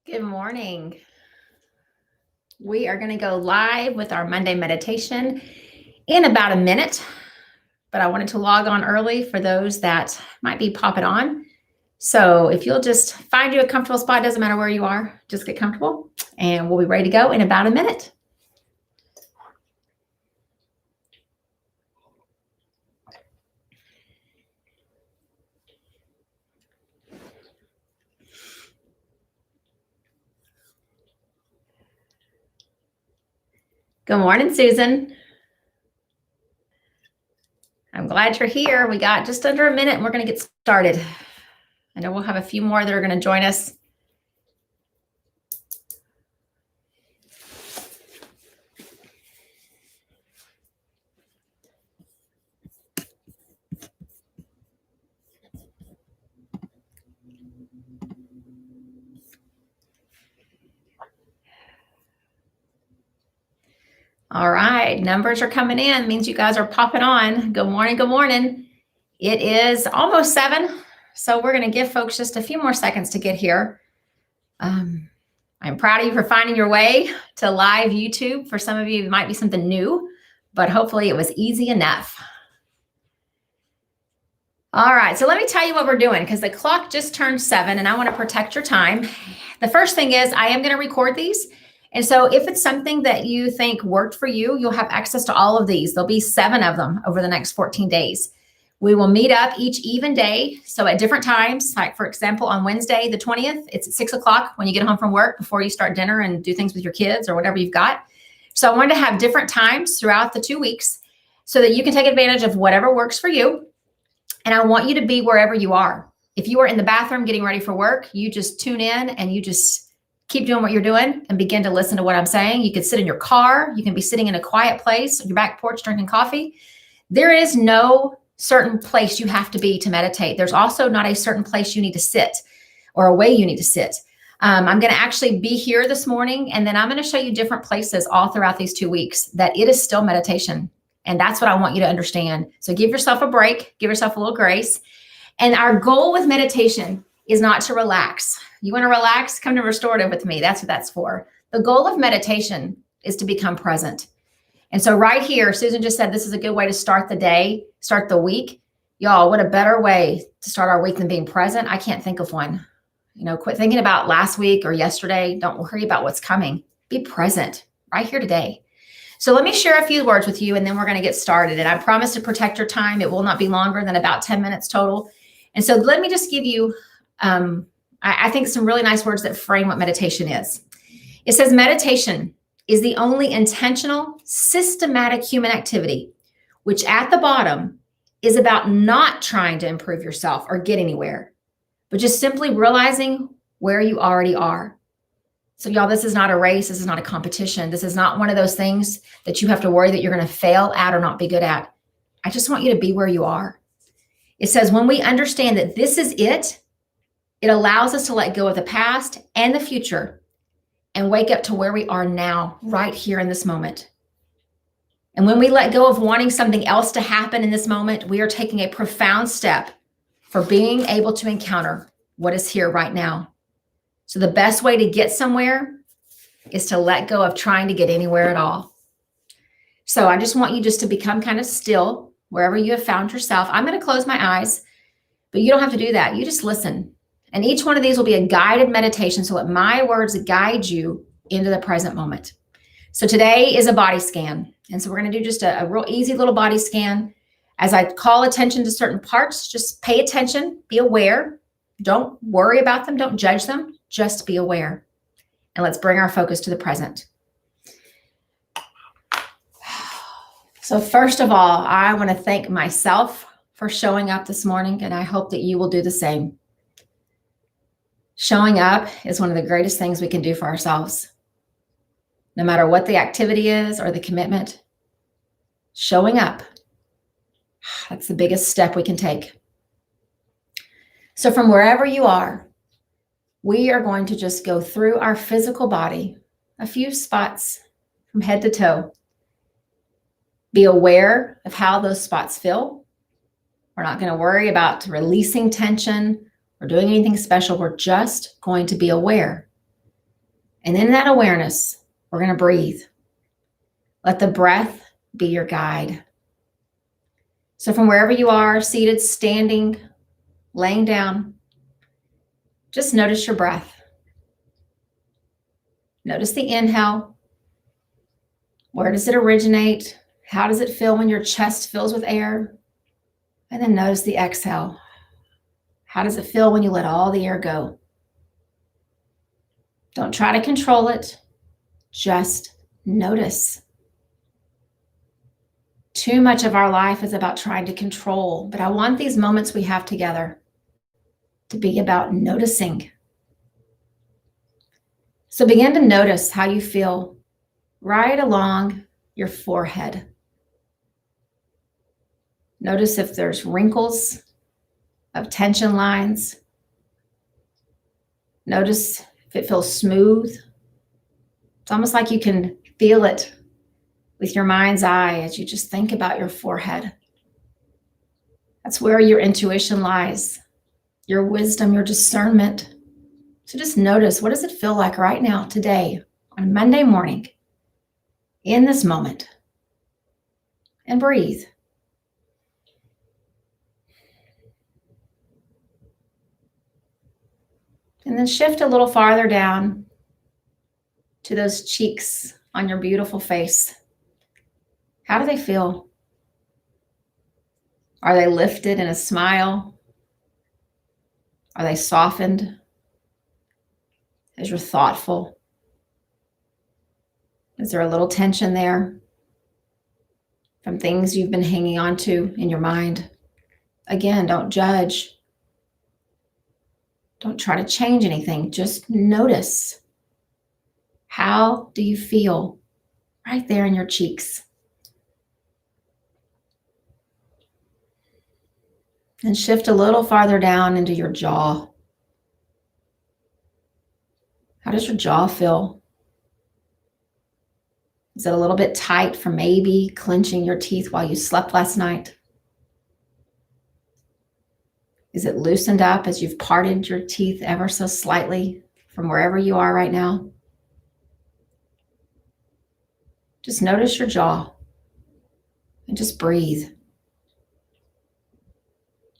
Good morning. We are going to go live with our Monday meditation in about a minute, but I wanted to log on early for those that might be popping on. So if you'll just find you a comfortable spot, doesn't matter where you are, just get comfortable and we'll be ready to go in about a minute. Good morning, Susan. I'm glad you're here. We got just under a minute and we're going to get started. I know we'll have a few more that are going to join us. All right, numbers are coming in, means you guys are popping on. Good morning, good morning. It is almost 7, so we're going to give folks just a few more seconds to get here. I'm proud of you for finding your way to live YouTube. For some of you, it might be something new, but hopefully it was easy enough. All right, so let me tell you what we're doing because the clock just turned 7 and I want to protect your time. The first thing is I am going to record these. And so if it's something that you think worked for you, you'll have access to all of these. There'll be 7 of them over the next 14 days. We will meet up each even day. So at different times, like for example, on Wednesday, the 20th, it's at 6 o'clock when you get home from work before you start dinner and do things with your kids or whatever you've got. So I wanted to have different times throughout the 2 weeks so that you can take advantage of whatever works for you. And I want you to be wherever you are. If you are in the bathroom getting ready for work, you just tune in and you just keep doing what you're doing and begin to listen to what I'm saying. You could sit in your car. You can be sitting in a quiet place, on your back porch, drinking coffee. There is no certain place you have to be to meditate. There's also not a certain place you need to sit or a way you need to sit. I'm going to actually be here this morning, and then I'm going to show you different places all throughout these 2 weeks that it is still meditation. And that's what I want you to understand. So give yourself a break, give yourself a little grace. And our goal with meditation is not to relax. You want to relax? Come to restorative with me. That's what that's for. The goal of meditation is to become present. And so right here, Susan just said this is a good way to start the day, start the week. Y'all, what a better way to start our week than being present? I can't think of one. Quit thinking about last week or yesterday. Don't worry about what's coming. Be present right here today. So let me share a few words with you and then we're going to get started. And I promise to protect your time. It will not be longer than about 10 minutes total. And so let me just give you I think some really nice words that frame what meditation is. It says meditation is the only intentional, systematic human activity, which at the bottom is about not trying to improve yourself or get anywhere, but just simply realizing where you already are. So y'all, this is not a race. This is not a competition. This is not one of those things that you have to worry that you're going to fail at or not be good at. I just want you to be where you are. It says when we understand that this is it, it allows us to let go of the past and the future and wake up to where we are now, right here in this moment. And when we let go of wanting something else to happen in this moment, we are taking a profound step for being able to encounter what is here right now. So the best way to get somewhere is to let go of trying to get anywhere at all. So I just want you just to become kind of still wherever you have found yourself. I'm going to close my eyes, but you don't have to do that. You just listen. And each one of these will be a guided meditation. So let my words guide you into the present moment. So today is a body scan. And so we're going to do just a real easy little body scan. As I call attention to certain parts, just pay attention, be aware. Don't worry about them. Don't judge them. Just be aware. And let's bring our focus to the present. So first of all, I want to thank myself for showing up this morning. And I hope that you will do the same. Showing up is one of the greatest things we can do for ourselves. No matter what the activity is or the commitment, showing up, that's the biggest step we can take. So from wherever you are, we are going to just go through our physical body, a few spots from head to toe. Be aware of how those spots feel. We're not going to worry about releasing tension or doing anything special. We're just going to be aware. And in that awareness, we're going to breathe. Let the breath be your guide. So from wherever you are, seated, standing, laying down, just notice your breath. Notice the inhale. Where does it originate? How does it feel when your chest fills with air? And then notice the exhale. How does it feel when you let all the air go? Don't try to control it. Just notice. Too much of our life is about trying to control, but I want these moments we have together to be about noticing. So begin to notice how you feel right along your forehead. Notice if there's wrinkles of tension lines. Notice if it feels smooth. It's almost like you can feel it with your mind's eye as you just think about your forehead. That's where your intuition lies, your wisdom, your discernment. So just notice, what does it feel like right now, today, on Monday morning, in this moment? And breathe. And then shift a little farther down to those cheeks on your beautiful face. How do they feel? Are they lifted in a smile? Are they softened as you're thoughtful? Is there a little tension there from things you've been hanging on to in your mind? Again, don't judge. Don't try to change anything. Just notice. How do you feel right there in your cheeks? And shift a little farther down into your jaw. How does your jaw feel? Is it a little bit tight from maybe clenching your teeth while you slept last night? Is it loosened up as you've parted your teeth ever so slightly from wherever you are right now? Just notice your jaw and just breathe.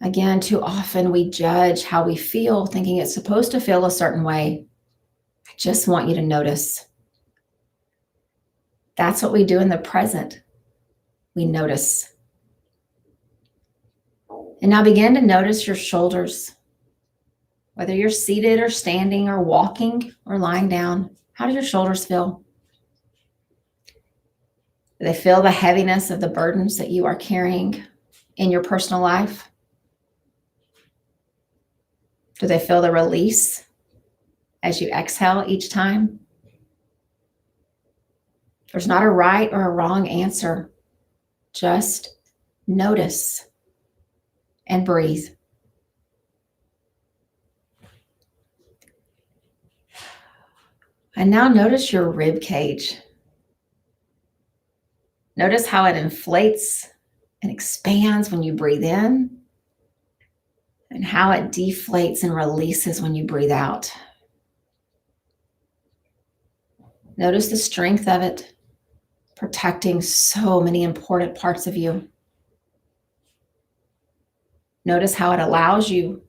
Again, too often we judge how we feel, thinking it's supposed to feel a certain way. I just want you to notice. That's what we do in the present. We notice. And now begin to notice your shoulders. Whether you're seated or standing or walking or lying down, how do your shoulders feel? Do they feel the heaviness of the burdens that you are carrying in your personal life? Do they feel the release as you exhale each time? There's not a right or a wrong answer. Just notice and breathe. And now notice your rib cage. Notice how it inflates and expands when you breathe in, and how it deflates and releases when you breathe out. Notice the strength of it, protecting so many important parts of you. Notice how it allows you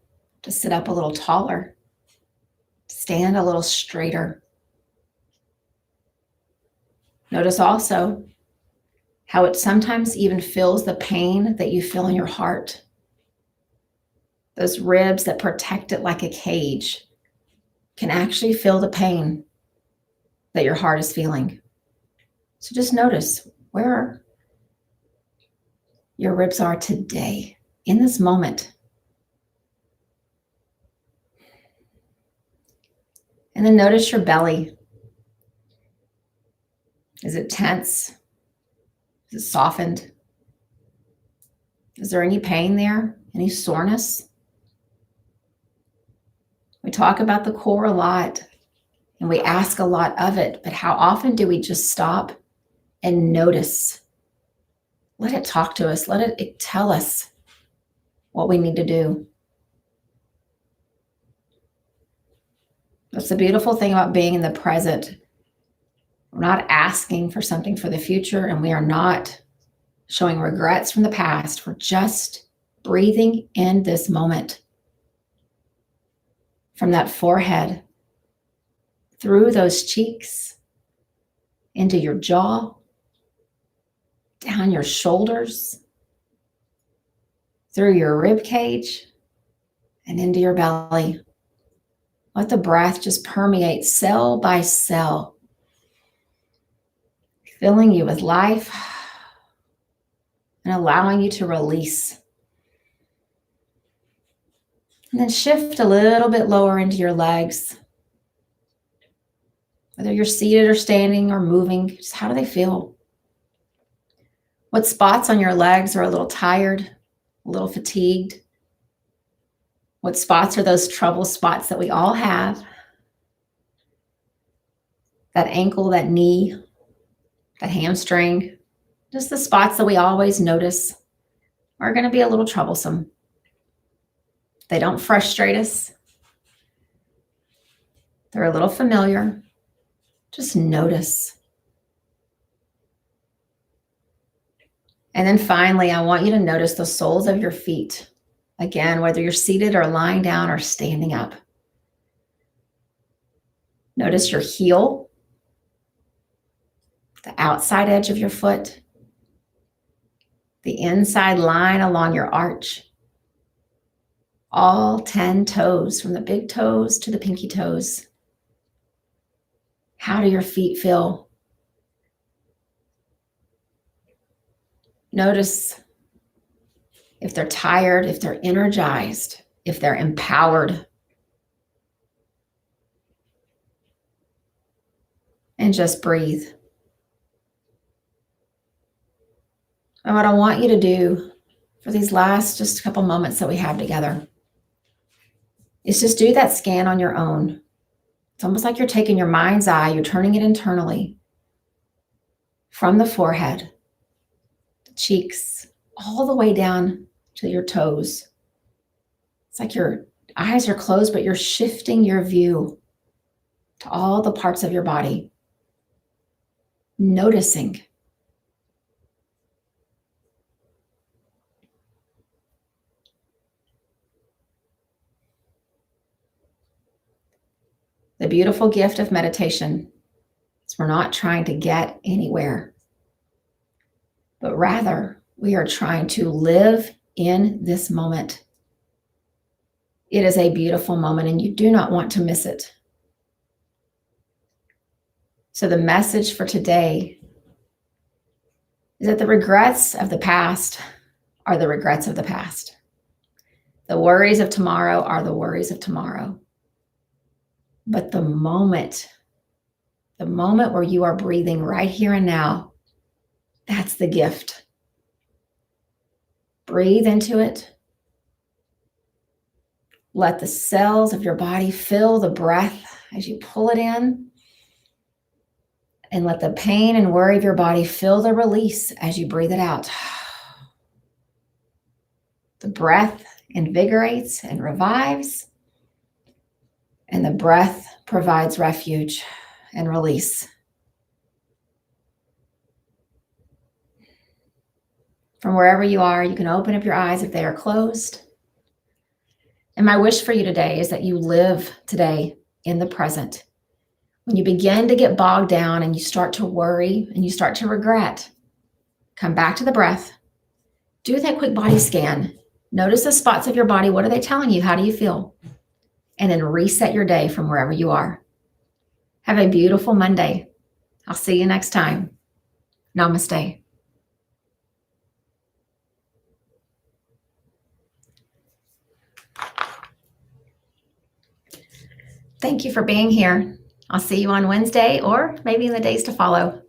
to sit up a little taller, stand a little straighter. Notice also how it sometimes even feels the pain that you feel in your heart. Those ribs that protect it like a cage can actually feel the pain that your heart is feeling. So just notice where your ribs are today, in this moment. And then notice your belly. Is it tense? Is it softened? Is there any pain there? Any soreness? We talk about the core a lot and we ask a lot of it, but how often do we just stop and notice? Let it talk to us. Let it tell us what we need to do. That's the beautiful thing about being in the present. We're not asking for something for the future, and we are not showing regrets from the past. We're just breathing in this moment. From that forehead, through those cheeks, into your jaw, down your shoulders, through your rib cage, and into your belly. Let the breath just permeate cell by cell, filling you with life and allowing you to release. And then shift a little bit lower into your legs. Whether you're seated or standing or moving, just how do they feel? What spots on your legs are a little tired, a little fatigued? What spots are those trouble spots that we all have? That ankle, that knee, that hamstring, just the spots that we always notice are going to be a little troublesome. They don't frustrate us. They're a little familiar. Just notice. And then finally, I want you to notice the soles of your feet. Again, whether you're seated or lying down or standing up. Notice your heel, the outside edge of your foot, the inside line along your arch. All 10 toes, from the big toes to the pinky toes. How do your feet feel? Notice if they're tired, if they're energized, if they're empowered. And just breathe. And what I want you to do for these last just a couple moments that we have together is just do that scan on your own. It's almost like you're taking your mind's eye, you're turning it internally from the forehead, the cheeks, all the way down to your toes. It's like your eyes are closed, but you're shifting your view to all the parts of your body, noticing. The beautiful gift of meditation is we're not trying to get anywhere, but rather we are trying to live in this moment. It is a beautiful moment and you do not want to miss it. So the message for today is that the regrets of the past are the regrets of the past. The worries of tomorrow are the worries of tomorrow. But the moment where you are breathing right here and now, that's the gift. Breathe into it. Let the cells of your body feel the breath as you pull it in. And let the pain and worry of your body feel the release as you breathe it out. The breath invigorates and revives. And the breath provides refuge and release. From wherever you are, you can open up your eyes if they are closed. And my wish for you today is that you live today in the present. When you begin to get bogged down and you start to worry and you start to regret, come back to the breath. Do that quick body scan. Notice the spots of your body. What are they telling you? How do you feel? And then reset your day from wherever you are. Have a beautiful Monday. I'll see you next time. Namaste. Thank you for being here. I'll see you on Wednesday or maybe in the days to follow.